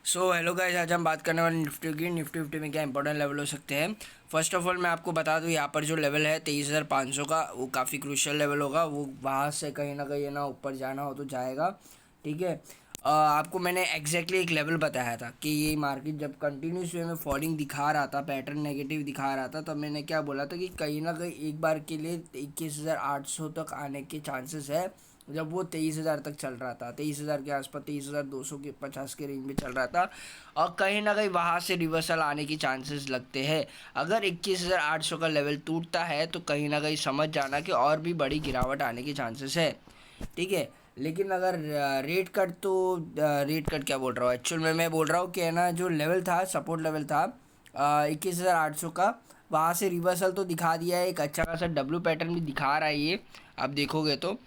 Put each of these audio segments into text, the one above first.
So hello guys, आज हम बात करने वाले निफ्टी फिफ्टी में क्या इंपॉर्टेंट लेवल हो सकते हैं। फर्स्ट ऑफ ऑल मैं आपको बता दूं, यहाँ पर जो लेवल है 23,500 का, वो काफ़ी क्रूशियल लेवल होगा। वो वहाँ से कहीं ना कहीं ना ऊपर जाना हो तो जाएगा। ठीक है। आपको मैंने एग्जैक्टली एक लेवल बताया था कि ये मार्केट जब कंटिन्यूस वे में फॉलिंग दिखा रहा था, पैटर्न नेगेटिव दिखा रहा था, तब मैंने क्या बोला था कि कहीं ना कहीं एक बार के लिए 21,800 तक आने के चांसेस है। जब वो 23,000 तक चल रहा था, 23,000 के आसपास, 23,200 के 50 के रेंज में चल रहा था, और कहीं ना कहीं वहाँ से रिवर्सल आने की चांसेस लगते हैं। अगर 21,800 का लेवल टूटता है तो कहीं ना कहीं समझ जाना कि और भी बड़ी गिरावट आने की चांसेस है। ठीक है। लेकिन अगर रेट कट, तो रेट कट क्या बोल रहा हूँ, एक्चुअल में मैं बोल रहा हूँ कि है ना, जो लेवल था, सपोर्ट लेवल था 21,800 का, वहाँ से रिवर्सल तो दिखा दिया है। एक अच्छा खासा डब्ल्यू पैटर्न भी दिखा रहा है ये, आप देखोगे तो।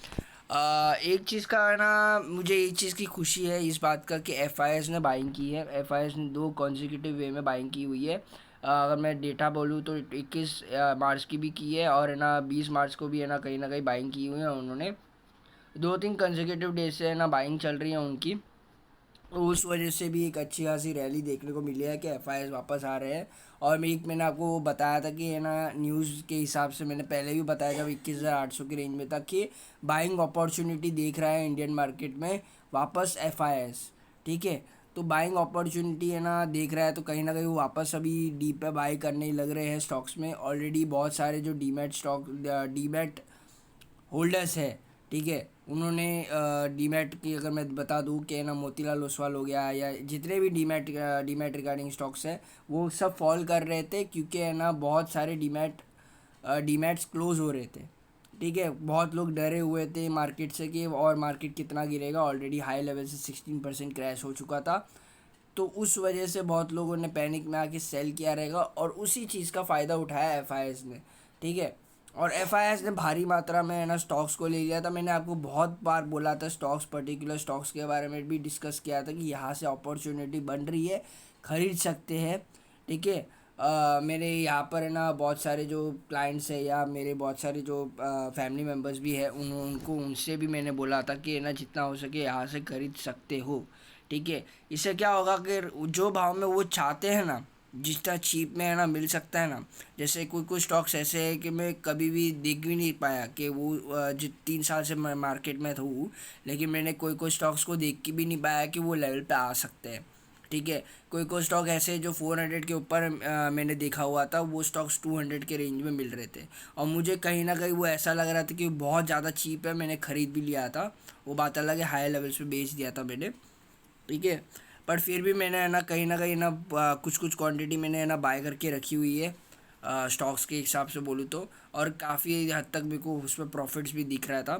एक चीज़ का है ना, मुझे एक चीज़ की खुशी है इस बात का कि एफ ने बाइंग की है। एफ ने 2 कॉन्जिक्यूटिव वे में बाइंग की हुई है। अगर मैं डेटा बोलूँ तो 21 मार्च की भी की है, और है ना 20 मार्च को भी है ना कहीं बाइंग की हुई है उन्होंने। 2-3 कंसेक्यूटिव डेज से है ना बाइंग चल रही है उनकी। तो उस वजह से भी एक अच्छी खासी रैली देखने को मिली है कि एफ वापस आ रहे हैं। और मैंने आपको वो बताया था कि है ना, न्यूज़ के हिसाब से मैंने पहले भी बताया जब 21,800 की रेंज में था कि बाइंग अपॉर्चुनिटी देख रहा है इंडियन मार्केट में वापस एफ। ठीक है। तो बाइंग अपॉर्चुनिटी है ना देख रहा है, तो कहीं ना कहीं वो वापस अभी डीप पे बाई करने ही लग रहे हैं स्टॉक्स में। ऑलरेडी बहुत सारे जो डीमैट होल्डर्स है, ठीक है, उन्होंने डीमैट की, अगर मैं बता दूं कि ना मोतीलाल ओसवाल हो गया या जितने भी डीमैट रिगार्डिंग स्टॉक्स है, वो सब फॉल कर रहे थे क्योंकि है ना बहुत सारे डीमैट्स क्लोज हो रहे थे। ठीक है। बहुत लोग डरे हुए थे मार्केट से कि और मार्केट कितना गिरेगा, ऑलरेडी हाई लेवल से 16% क्रैश हो चुका था। तो उस वजह से बहुत लोगों ने पैनिक में आके सेल किया रहेगा, और उसी चीज़ का फ़ायदा उठाया एफ ने। ठीक है। और एफ ने भारी मात्रा में है ना स्टॉक्स को ले लिया था। मैंने आपको बहुत बार बोला था, स्टॉक्स, पर्टिकुलर स्टॉक्स के बारे में भी डिस्कस किया था कि यहाँ से अपॉर्चुनिटी बन रही है, ख़रीद सकते हैं। ठीक है। मेरे यहाँ पर है ना बहुत सारे जो क्लाइंट्स है, या मेरे बहुत सारे जो फैमिली मेम्बर्स भी है, उनको उनसे भी मैंने बोला था कि ना जितना हो सके यहाँ से खरीद सकते हो। ठीक है। इससे क्या होगा कि जो भाव में वो चाहते हैं ना, जितना चीप में है ना मिल सकता है ना। जैसे कोई कोई स्टॉक्स ऐसे है कि मैं कभी भी देख भी नहीं पाया कि वो जो 3 साल से मैं मार्केट में हूँ, लेकिन मैंने कोई कोई स्टॉक्स को देख के भी नहीं पाया कि वो लेवल पे आ सकते हैं। ठीक है। कोई कोई स्टॉक ऐसे जो 400 के ऊपर मैंने देखा हुआ था, वो स्टॉक्स 200 के रेंज में मिल रहे थे, और मुझे कहीं ना कहीं वो ऐसा लग रहा था कि बहुत ज़्यादा चीप है, मैंने ख़रीद भी लिया था। वो बात अलग है, हाई लेवल्स पे बेच दिया था मैंने। ठीक है। पर फिर भी मैंने है ना कहीं ना कुछ कुछ क्वांटिटी मैंने है ना बाय करके रखी हुई है स्टॉक्स के हिसाब से बोलूँ तो। और काफ़ी हद तक मेरे को उसमें प्रॉफिट्स भी दिख रहा था।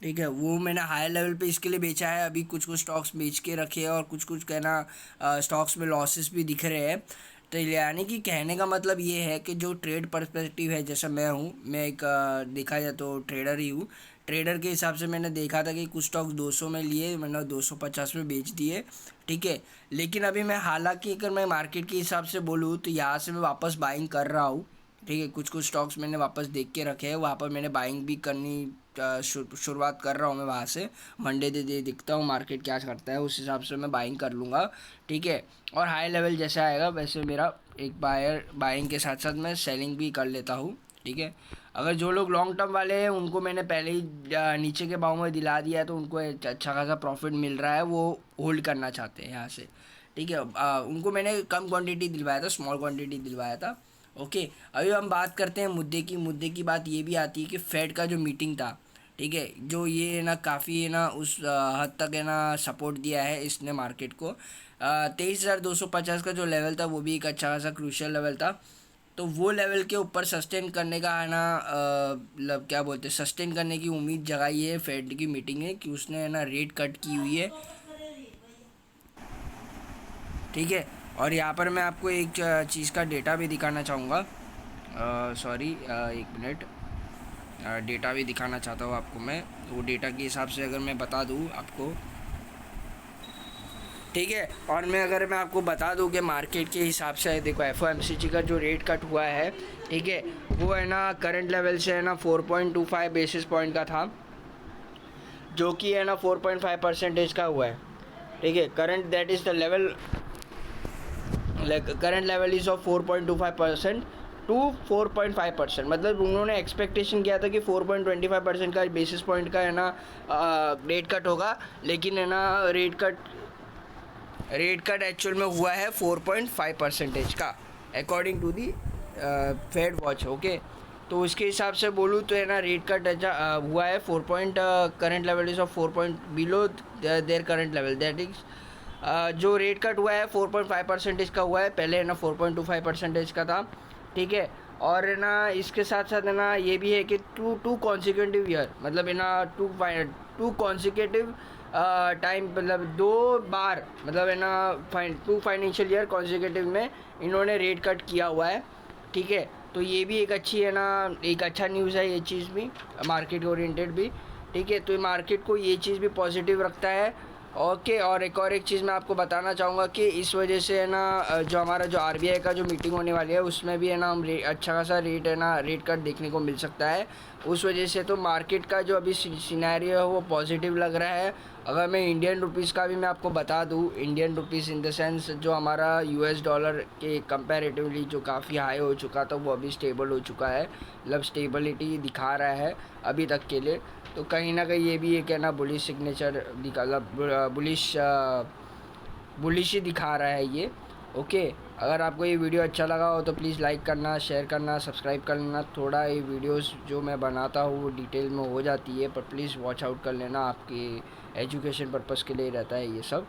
ठीक है। वो मैंने हाई लेवल पे इसके लिए बेचा है, अभी कुछ कुछ स्टॉक्स बेच के रखे हैं, और कुछ कुछ कहना स्टॉक्स में लॉसेस भी दिख रहे हैं। तो यानी कि कहने का मतलब ये है कि जो ट्रेड पर्सपेक्टिव है, जैसा मैं हूँ, मैं एक देखा जाए तो ट्रेडर ही हूँ। ट्रेडर के हिसाब से मैंने देखा था कि कुछ स्टॉक्स 200 में लिए, मैंने 250 में बेच दिए। ठीक है। लेकिन अभी मैं, हालांकि अगर मैं मार्केट के हिसाब से बोलूँ तो यहाँ से मैं वापस बाइंग कर रहा हूँ। ठीक है। कुछ कुछ स्टॉक्स मैंने वापस देख के रखे हैं, वहाँ पर मैंने बाइंग भी करनी शुरुआत कर रहा हूँ मैं वहाँ से। मंडे दे दिखता हूँ मार्केट क्या करता है, उस हिसाब से मैं बाइंग कर लूँगा। ठीक है। और हाई लेवल जैसा आएगा वैसे मेरा एक बाइंग के साथ साथ मैं सेलिंग भी कर लेता हूँ। ठीक है। अगर जो लोग लॉन्ग टर्म वाले हैं उनको मैंने पहले ही नीचे के भाव में दिला दिया है, तो उनको एक अच्छा खासा प्रॉफिट मिल रहा है, वो होल्ड करना चाहते हैं यहाँ से। ठीक है। उनको मैंने कम क्वांटिटी दिलवाया था, स्मॉल क्वांटिटी दिलवाया था। ओके। अभी हम बात करते हैं मुद्दे की बात ये भी आती है कि फेड का जो मीटिंग था, ठीक है, जो ये है ना काफ़ी है ना उस हद तक है ना सपोर्ट दिया है इसने मार्केट को। 23,250 का जो लेवल था वो भी एक अच्छा खासा क्रूशियल लेवल था। तो वो लेवल के ऊपर सस्टेन करने का है ना, मतलब क्या बोलते हैं, सस्टेन करने की उम्मीद जगाई है फेड की मीटिंग ने कि उसने है ना रेट कट की हुई है। ठीक है। और यहाँ पर मैं आपको एक चीज़ का डेटा भी दिखाना चाहूँगा। सॉरी, एक मिनट। डेटा भी दिखाना चाहता हूँ आपको मैं। वो डेटा के हिसाब से अगर मैं बता दूँ आपको, ठीक है। और मैं आपको बता दूं कि मार्केट के हिसाब से देखो, एफओएमसीजी का जो रेट कट हुआ है, ठीक है, वो है ना करंट लेवल से है ना 4.25 बेसिस पॉइंट का था, जो कि है ना 4.5% का हुआ है। ठीक है। Current that is the level, current level is of 4.25% to 4.5%। मतलब उन्होंने एक्सपेक्टेशन किया था कि 4.25% का बेसिस पॉइंट का है ना रेट कट होगा, लेकिन है ना रेट कट एक्चुअल में हुआ है 4.5% का, according to the Fed Watch. Okay, तो उसके हिसाब से बोलूँ तो है ना रेट कट हुआ है 4 point, current level is of 4 point below their current level, that is जो रेट कट हुआ है 4.5% का हुआ है, पहले है ना 4.25% का था। ठीक है, और है ना इसके साथ साथ है ना ये भी है कि टू कॉन्सिक्यूटिव ईयर, मतलब है ना टू कॉन्सिक्यूटिव टाइम, मतलब 2 बार, मतलब है ना 2 फाइनेंशियल ईयर कॉन्सिक्यूटिव में इन्होंने रेट कट किया हुआ है। ठीक है, तो ये भी एक अच्छी है ना, एक अच्छा न्यूज़ है ये चीज़ भी, मार्केट ओरिएंटेड भी। ठीक है, तो मार्केट को ये चीज़ भी पॉजिटिव रखता है। ओके, और एक चीज़ मैं आपको बताना चाहूँगा कि इस वजह से है ना जो हमारा जो आरबीआई का जो मीटिंग होने वाली है उसमें भी है ना हम अच्छा खासा रेट है ना रेट कट देखने को मिल सकता है। उस वजह से तो मार्केट का जो अभी सिनेरियो है वो पॉजिटिव लग रहा है। अगर मैं इंडियन रुपीज़ का भी मैं आपको बता दूँ, Indian rupees in the sense जो हमारा यूएस डॉलर के कंपैरेटिवली जो काफ़ी हाई हो चुका था वो अभी स्टेबल हो चुका है, मतलब स्टेबिलिटी दिखा रहा है अभी तक के लिए। तो कहीं ना कहीं ये भी एक है ना बुलिश सिग्नेचर निकाला, बुलिश ही दिखा रहा है ये। ओके, अगर आपको ये वीडियो अच्छा लगा हो तो प्लीज़ लाइक करना, शेयर करना, सब्सक्राइब करना। थोड़ा ये वीडियोस जो मैं बनाता हूँ वो डिटेल में हो जाती है, पर प्लीज़ वॉच आउट कर लेना, आपके एजुकेशन पर्पज़ के लिए रहता है ये सब।